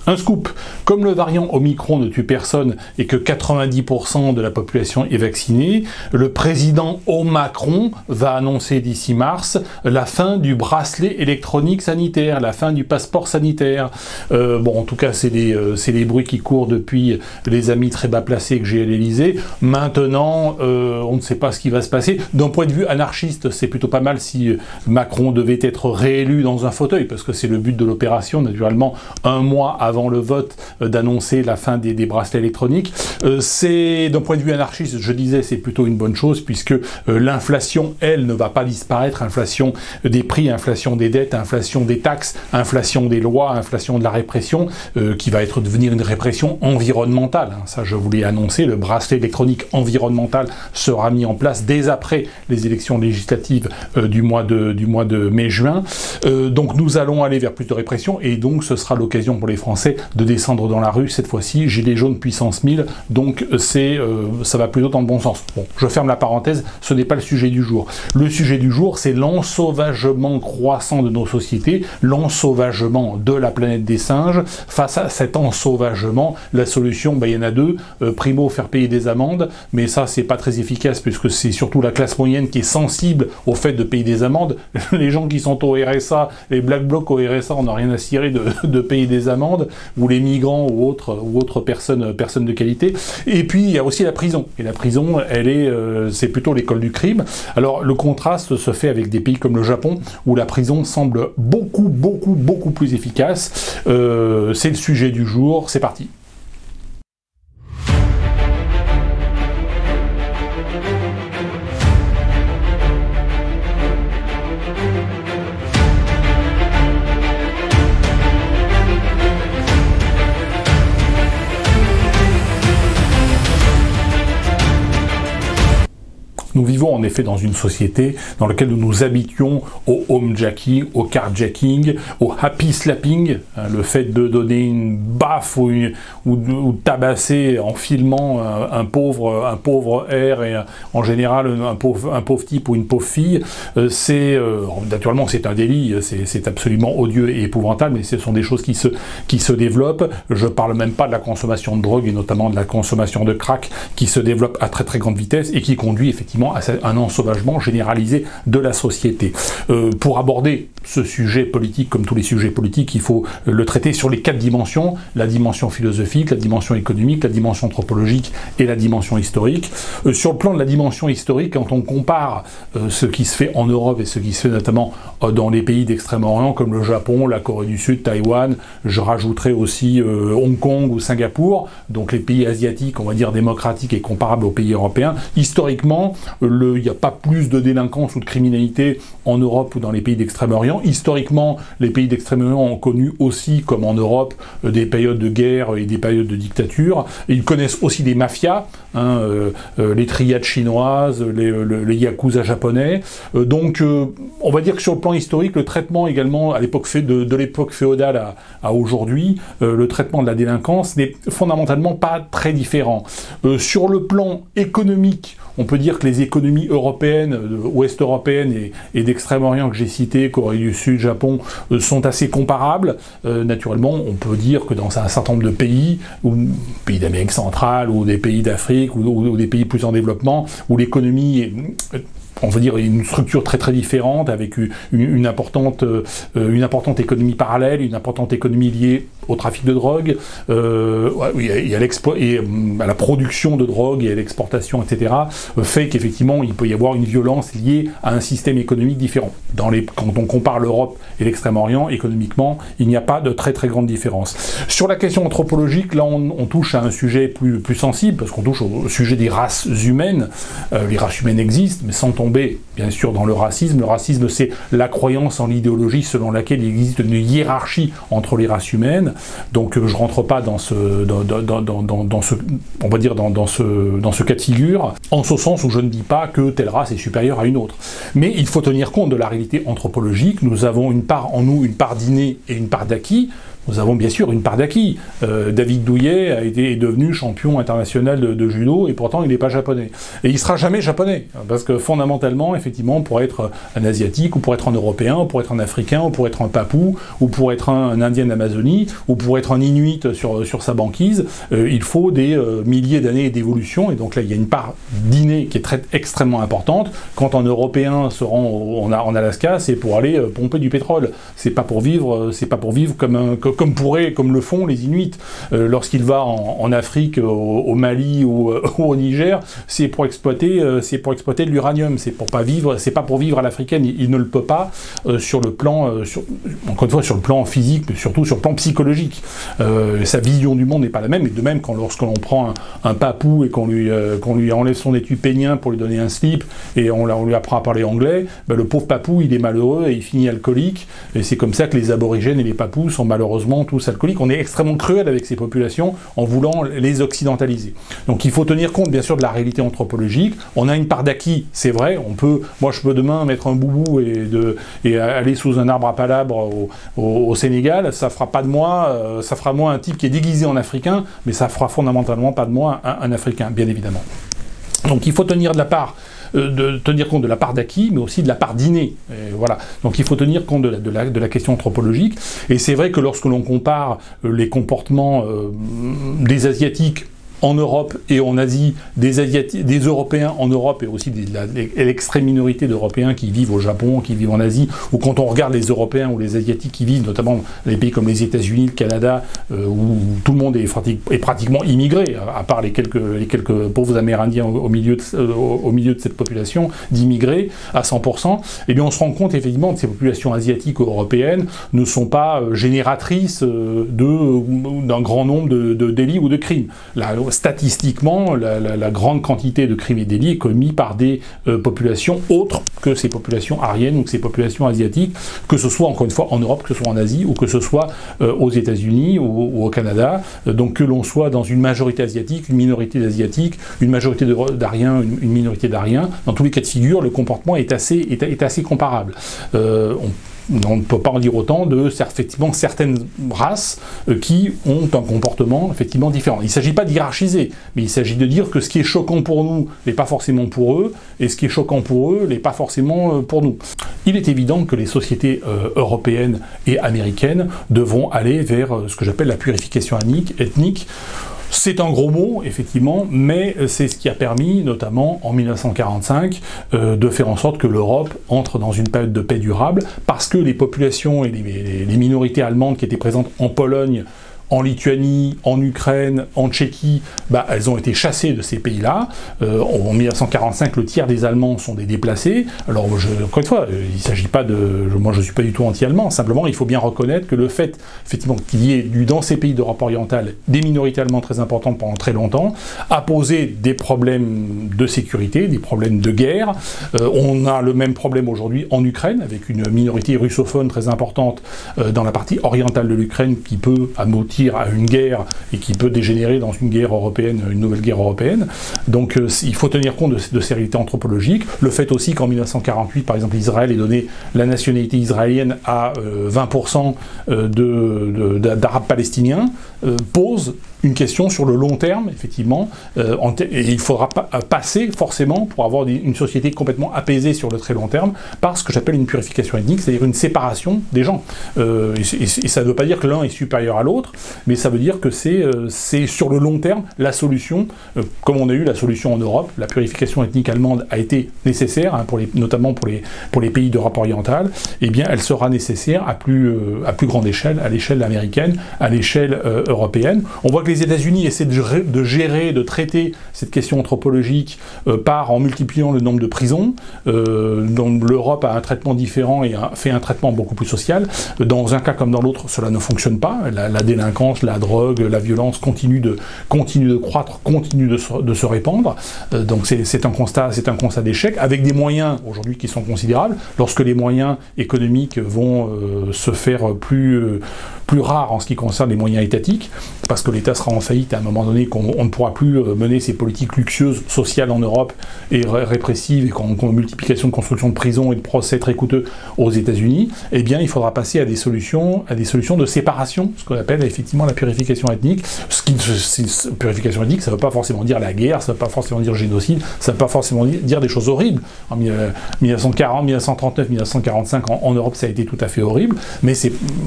Un scoop, comme le variant Omicron ne tue personne et que 90% de la population est vaccinée, le président Macron va annoncer d'ici mars la fin du bracelet électronique sanitaire, la fin du passeport sanitaire. En tout cas, c'est les bruits qui courent depuis les amis très bas placés que j'ai à l'Élysée. Maintenant, on ne sait pas ce qui va se passer. D'un point de vue anarchiste, c'est plutôt pas mal si Macron devait être réélu dans un fauteuil, parce que c'est le but de l'opération, naturellement, un mois avant le vote, d'annoncer la fin des bracelets électroniques. C'est, d'un point de vue anarchiste, je disais, c'est plutôt une bonne chose, puisque l'inflation, elle, ne va pas disparaître. Inflation des prix, inflation des dettes, inflation des taxes, inflation des lois, inflation de la répression, qui va devenir une répression environnementale. Ça, je vous l'ai annoncé, le bracelet électronique environnemental sera mis en place dès après les élections législatives du mois de mai-juin. Donc nous allons aller vers plus de répression, et donc ce sera l'occasion pour les Français de descendre dans la rue, cette fois-ci, gilets jaunes puissance 1000, donc ça va plutôt dans le bon sens. Bon, je ferme la parenthèse, ce n'est pas le sujet du jour. Le sujet du jour, c'est l'ensauvagement croissant de nos sociétés, l'ensauvagement de la planète des singes. Face à cet ensauvagement, la solution, il y en a deux. Primo, faire payer des amendes, mais ça, c'est pas très efficace, puisque c'est surtout la classe moyenne qui est sensible au fait de payer des amendes. Les gens qui sont au RSA, les Black Blocs au RSA, on n'a rien à cirer de payer des amendes, ou les migrants ou autres personnes de qualité. Et puis il y a aussi la prison. Et la prison, c'est plutôt l'école du crime. Alors le contraste se fait avec des pays comme le Japon, où la prison semble beaucoup plus efficace. C'est le sujet du jour, c'est parti. Nous vivons en effet dans une société dans laquelle nous nous habituons au homejacking, au carjacking, au happy slapping, le fait de donner une baffe ou tabasser en filmant un pauvre R, et en général un pauvre type ou une pauvre fille. Naturellement c'est un délit, c'est absolument odieux et épouvantable, mais ce sont des choses qui se développent. Je parle même pas de la consommation de drogue, et notamment de la consommation de crack, qui se développe à très grande vitesse et qui conduit effectivement à un ensauvagement généralisé de la société. Pour aborder ce sujet politique, comme tous les sujets politiques, il faut le traiter sur les 4 dimensions: la dimension philosophique, la dimension économique, la dimension anthropologique et la dimension historique. Sur le plan de la dimension historique, quand on compare ce qui se fait en Europe et ce qui se fait notamment dans les pays d'Extrême-Orient comme le Japon, la Corée du Sud, Taïwan, je rajouterai aussi Hong Kong ou Singapour, donc les pays asiatiques, on va dire démocratiques et comparables aux pays européens, historiquement, il n'y a pas plus de délinquance ou de criminalité en Europe ou dans les pays d'Extrême-Orient. Historiquement, les pays d'Extrême-Orient ont connu aussi, comme en Europe, des périodes de guerre et des périodes de dictature. Et ils connaissent aussi des mafias, les triades chinoises, les yakuza japonais. Donc, on va dire que sur le plan historique, le traitement également, à l'époque de l'époque féodale à aujourd'hui, le traitement de la délinquance n'est fondamentalement pas très différent. Sur le plan économique, on peut dire que les économies européennes, ouest-européennes et d'Extrême-Orient que j'ai citées, Corée du Sud, Japon, sont assez comparables. Naturellement, on peut dire que dans un certain nombre de pays, pays d'Amérique centrale, ou des pays d'Afrique, ou des pays plus en développement, où l'économie est, on va dire, une structure très différente, avec une importante économie parallèle, une importante économie liée au trafic de drogue, et à la production de drogue et à l'exportation, etc., fait qu'effectivement il peut y avoir une violence liée à un système économique différent. Quand on compare l'Europe et l'Extrême-Orient, économiquement, il n'y a pas de très grande différence. Sur la question anthropologique, là on touche à un sujet plus sensible, parce qu'on touche au sujet des races humaines. Les races humaines existent, mais sans tomber, bien sûr, dans le racisme. Le racisme, c'est la croyance en l'idéologie selon laquelle il existe une hiérarchie entre les races humaines. Donc je rentre pas dans ce cas de figure, en ce sens où je ne dis pas que telle race est supérieure à une autre. Mais il faut tenir compte de la réalité anthropologique. Nous avons une part en nous, une part d'inné et une part d'acquis. nous avons bien sûr une part d'acquis. David Douillet est devenu champion international de judo, et pourtant il n'est pas japonais. Et il sera jamais japonais, parce que fondamentalement, effectivement, pour être un Asiatique, ou pour être un Européen, ou pour être un Africain, ou pour être un Papou, ou pour être un Indien d'Amazonie, ou pour être un Inuit sur sa banquise, il faut des milliers d'années d'évolution, et donc là il y a une part d'inné qui est extrêmement importante. Quand un Européen se rend en Alaska, c'est pour aller pomper du pétrole. C'est pas pour vivre comme le font les Inuits. Lorsqu'il va en Afrique, au Mali ou au Niger, c'est pour exploiter de l'uranium. C'est pas pour vivre à l'africaine. Il ne le peut pas sur le plan, encore une fois, sur le plan physique, mais surtout sur le plan psychologique. Sa vision du monde n'est pas la même. Et de même, lorsque l'on prend un papou et qu'on lui enlève son étui pénien pour lui donner un slip et on lui apprend à parler anglais, le pauvre papou, il est malheureux et il finit alcoolique. Et c'est comme ça que les aborigènes et les papous sont malheureusement tous alcooliques. On est extrêmement cruel avec ces populations en voulant les occidentaliser. Donc il faut tenir compte bien sûr de la réalité anthropologique. On a une part d'acquis, c'est vrai. Moi je peux demain mettre un boubou et aller sous un arbre à palabres au Sénégal. Ça fera pas de moi, ça fera moi un type qui est déguisé en africain, mais ça fera fondamentalement pas de moi un africain, bien évidemment. Donc il faut tenir compte de la part d'acquis, mais aussi de la part d'inné. Voilà. Donc il faut tenir compte de la question anthropologique. Et c'est vrai que lorsque l'on compare les comportements des Asiatiques en Europe et en Asie, des Européens en Europe et aussi l'extrême minorité d'Européens qui vivent au Japon, qui vivent en Asie, ou quand on regarde les Européens ou les Asiatiques qui vivent, notamment les pays comme les États-Unis, le Canada, où tout le monde est pratiquement immigré, à part les quelques pauvres Amérindiens au milieu de cette population d'immigrés à 100%, eh bien on se rend compte effectivement que ces populations asiatiques ou européennes ne sont pas génératrices d'un grand nombre de délits ou de crimes. Statistiquement, la grande quantité de crimes et délits est commis par des populations autres que ces populations ariennes ou que ces populations asiatiques, que ce soit encore une fois en Europe, que ce soit en Asie ou que ce soit aux États-Unis ou au Canada. Donc que l'on soit dans une majorité asiatique, une minorité d'asiatiques, une majorité d'ariens, une minorité d'ariens, dans tous les cas de figure, le comportement est assez comparable. On ne peut pas en dire autant effectivement, certaines races qui ont un comportement effectivement différent. Il ne s'agit pas d'hiérarchiser, mais il s'agit de dire que ce qui est choquant pour nous n'est pas forcément pour eux, et ce qui est choquant pour eux n'est pas forcément pour nous. Il est évident que les sociétés européennes et américaines devront aller vers ce que j'appelle la purification ethnique. C'est un gros mot, effectivement, mais c'est ce qui a permis, notamment en 1945, de faire en sorte que l'Europe entre dans une période de paix durable, parce que les populations et les minorités allemandes qui étaient présentes en Pologne, en Lituanie, en Ukraine, en Tchéquie, elles ont été chassées de ces pays-là. En 1945, le tiers des Allemands sont des déplacés. Alors, encore une fois, il ne s'agit pas moi, je ne suis pas du tout anti-allemand. Simplement, il faut bien reconnaître que le fait, effectivement, qu'il y ait eu dans ces pays d'Europe orientale des minorités allemandes très importantes pendant très longtemps, a posé des problèmes de sécurité, des problèmes de guerre. On a le même problème aujourd'hui en Ukraine, avec une minorité russophone très importante dans la partie orientale de l'Ukraine qui peut aboutir à une guerre et qui peut dégénérer dans une guerre européenne, une nouvelle guerre européenne. Donc il faut tenir compte de ces réalités anthropologiques. Le fait aussi qu'en 1948, par exemple, Israël ait donné la nationalité israélienne à 20% d'Arabes palestiniens pose une question sur le long terme, effectivement, et il faudra passer forcément pour avoir une société complètement apaisée sur le très long terme par ce que j'appelle une purification ethnique, c'est-à-dire une séparation des gens. Et ça ne veut pas dire que l'un est supérieur à l'autre, mais ça veut dire que c'est sur le long terme la solution, comme on a eu la solution en Europe. La purification ethnique allemande a été nécessaire, hein, notamment pour les pays d'Europe orientale. Eh bien, elle sera nécessaire à plus grande échelle, à l'échelle américaine, à l'échelle européenne. On voit que les États-Unis essaient de gérer, de traiter cette question anthropologique en multipliant le nombre de prisons. Donc l'Europe a un traitement différent et fait un traitement beaucoup plus social. Dans un cas comme dans l'autre, cela ne fonctionne pas. La délinquance délinquance, la drogue, la violence continue de croître, continue de se répandre. Donc c'est un constat d'échec, avec des moyens aujourd'hui qui sont considérables. Lorsque les moyens économiques vont se faire plus rares en ce qui concerne les moyens étatiques, parce que l'État sera en faillite à un moment donné, qu'on ne pourra plus mener ces politiques luxueuses, sociales en Europe et répressives, et qu'on multiplication de construction de prisons et de procès très coûteux aux États-Unis, eh bien il faudra passer à des solutions de séparation, ce qu'on appelle effectivement la purification ethnique. Purification ethnique, ça ne veut pas forcément dire la guerre, ça ne veut pas forcément dire génocide, ça ne veut pas forcément dire des choses horribles. En 1940, 1939, 1945, en Europe, ça a été tout à fait horrible, mais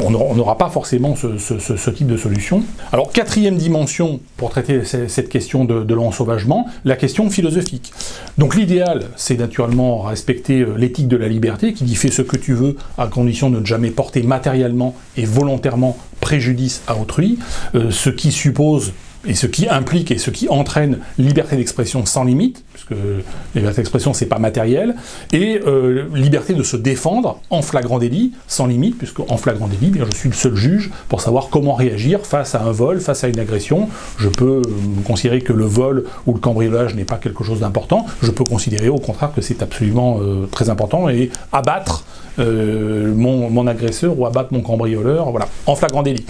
on n'aura pas forcément ce type de solution. Alors, quatrième dimension pour traiter cette question de l'ensauvagement, la question philosophique. Donc l'idéal, c'est naturellement respecter l'éthique de la liberté, qui dit fais ce que tu veux, à condition de ne jamais porter matériellement et volontairement préjudice à autrui, ce qui suppose et ce qui implique et ce qui entraîne liberté d'expression sans limite, puisque liberté d'expression c'est pas matériel, et liberté de se défendre en flagrant délit, sans limite, puisque en flagrant délit, bien, je suis le seul juge pour savoir comment réagir face à un vol, face à une agression. Je peux considérer que le vol ou le cambriolage n'est pas quelque chose d'important, je peux considérer au contraire que c'est absolument très important, et abattre mon agresseur ou abattre mon cambrioleur, voilà, en flagrant délit.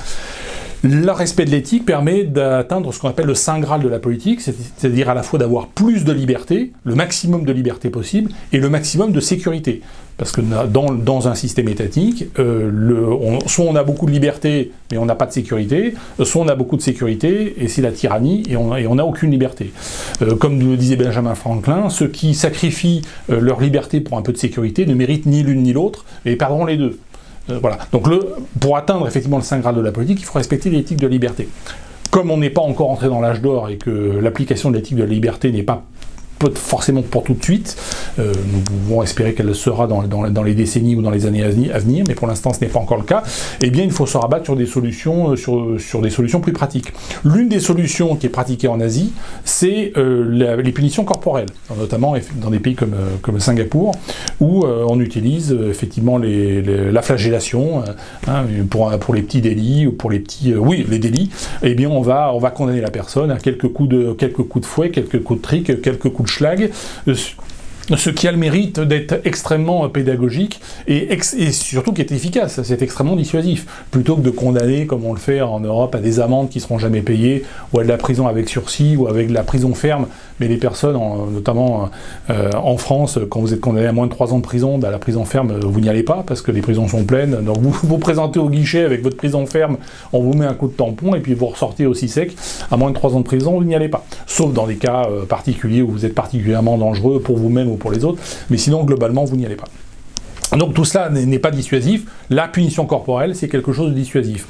Le respect de l'éthique permet d'atteindre ce qu'on appelle le saint graal de la politique, c'est-à-dire à la fois d'avoir plus de liberté, le maximum de liberté possible, et le maximum de sécurité. Parce que dans un système étatique, soit on a beaucoup de liberté, mais on n'a pas de sécurité, soit on a beaucoup de sécurité, et c'est la tyrannie, et on n'a aucune liberté. Comme le disait Benjamin Franklin, ceux qui sacrifient leur liberté pour un peu de sécurité ne méritent ni l'une ni l'autre, et perdront les deux. Voilà. Donc pour atteindre effectivement le saint graal de la politique, il faut respecter l'éthique de la liberté. Comme on n'est pas encore entré dans l'âge d'or et que l'application de l'éthique de la liberté n'est pas forcément pour tout de suite, nous pouvons espérer qu'elle le sera dans les décennies ou dans les années à venir, mais pour l'instant ce n'est pas encore le cas, eh bien il faut se rabattre sur des solutions, sur des solutions plus pratiques. L'une des solutions qui est pratiquée en Asie, c'est les punitions corporelles, notamment dans des pays comme Singapour, où on utilise effectivement la flagellation, pour les petits délits, ou pour les délits, eh bien on va condamner la personne à quelques coups de fouet, quelques coups de trique, quelques coups de schlag, ce qui a le mérite d'être extrêmement pédagogique et surtout qui est efficace, c'est extrêmement dissuasif, plutôt que de condamner, comme on le fait en Europe, à des amendes qui ne seront jamais payées, ou à de la prison avec sursis, ou avec de la prison ferme, mais les personnes, notamment en France, quand vous êtes condamné à moins de 3 ans de prison, la prison ferme, vous n'y allez pas, parce que les prisons sont pleines, donc vous vous présentez au guichet avec votre prison ferme, on vous met un coup de tampon, et puis vous ressortez aussi sec, à moins de 3 ans de prison, vous n'y allez pas. Sauf dans des cas particuliers où vous êtes particulièrement dangereux pour vous-même ou pour les autres, mais sinon, globalement, vous n'y allez pas. Donc tout cela n'est pas dissuasif. La punition corporelle, c'est quelque chose de dissuasif.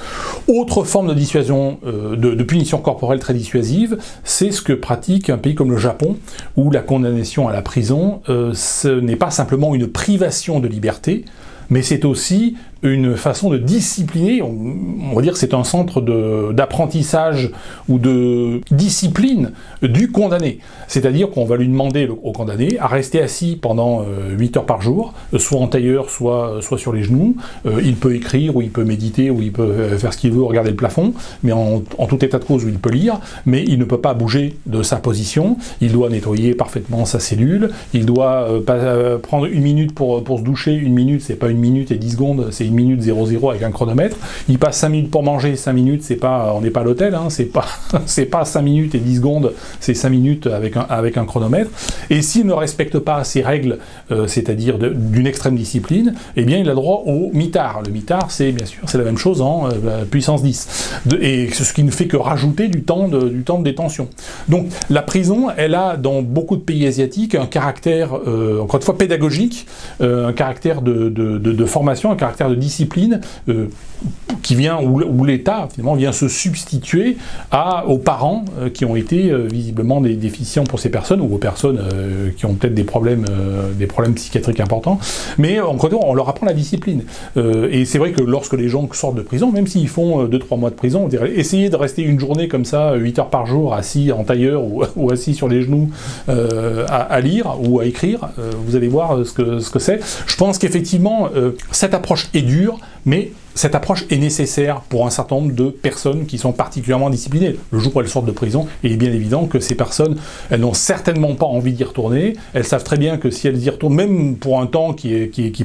Autre forme de dissuasion, de punition corporelle très dissuasive, c'est ce que pratique un pays comme le Japon, où la condamnation à la prison, ce n'est pas simplement une privation de liberté, mais c'est aussi une façon de discipliner, on va dire que c'est un centre d'apprentissage ou de discipline du condamné. C'est-à-dire qu'on va lui demander au condamné à rester assis pendant 8 heures par jour, soit en tailleur, soit sur les genoux. Il peut écrire, ou il peut méditer, ou il peut faire ce qu'il veut, regarder le plafond, mais en tout état de cause où il peut lire, mais il ne peut pas bouger de sa position, il doit nettoyer parfaitement sa cellule, il doit prendre 1 minute pour se doucher. 1 minute, c'est pas 1 minute et 10 secondes, c'est 1 minute 00 avec un chronomètre. Il passe 5 minutes pour manger, 5 minutes, on n'est pas à l'hôtel, hein, c'est pas 5 minutes et 10 secondes, c'est 5 minutes avec un chronomètre. Et s'il ne respecte pas ces règles, c'est-à-dire d'une extrême discipline, eh bien il a droit au mitard. Le mitard, c'est bien sûr, c'est la même chose en puissance 10. Et ce qui ne fait que rajouter du temps de détention. Donc la prison, elle a dans beaucoup de pays asiatiques un caractère, encore une fois, pédagogique, un caractère de formation, un caractère de discipline qui vient, où l'État finalement vient se substituer aux parents qui ont été visiblement des déficients pour ces personnes, ou aux personnes qui ont peut-être des problèmes psychiatriques importants, mais encore une fois, on leur apprend la discipline. Et c'est vrai que lorsque les gens sortent de prison, même s'ils font 2-3 mois de prison, on dirait, essayez de rester une journée comme ça, 8 heures par jour, assis en tailleur ou assis sur les genoux à lire ou à écrire, vous allez voir ce que c'est. Je pense qu'effectivement, cette approche est dure, mais cette approche est nécessaire pour un certain nombre de personnes qui sont particulièrement disciplinées. Le jour où elles sortent de prison, il est bien évident que ces personnes, elles n'ont certainement pas envie d'y retourner. Elles savent très bien que si elles y retournent, même pour un temps qui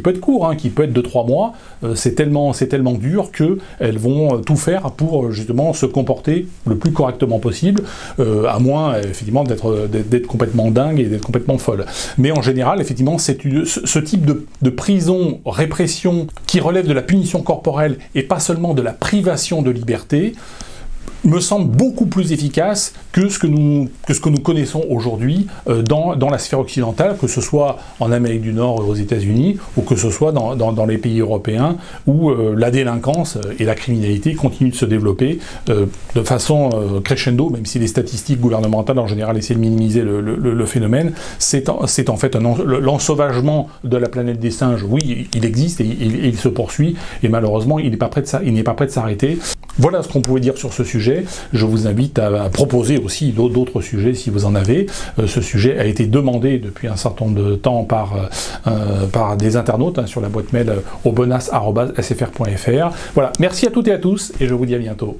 peut être court, qui peut être de 3 mois, c'est tellement dur qu'elles vont tout faire pour justement se comporter le plus correctement possible, à moins effectivement d'être complètement dingue et d'être complètement folle. Mais en général, effectivement, ce type de prison, répression, qui relève de la punition corporelle et pas seulement de la privation de liberté, me semble beaucoup plus efficace que ce que nous connaissons aujourd'hui dans la sphère occidentale, que ce soit en Amérique du Nord et aux États-Unis, ou que ce soit dans les pays européens, où la délinquance et la criminalité continuent de se développer de façon crescendo, même si les statistiques gouvernementales en général essaient de minimiser le phénomène. C'est en fait l'ensauvagement de la planète des singes. Oui, il existe et il se poursuit, et malheureusement, il n'est pas prêt de s'arrêter. Voilà ce qu'on pouvait dire sur ce sujet. Je vous invite à proposer aussi d'autres sujets si vous en avez. Ce sujet a été demandé depuis un certain nombre de temps par des internautes sur la boîte mail aubenas@sfr.fr. Voilà, merci à toutes et à tous et je vous dis à bientôt.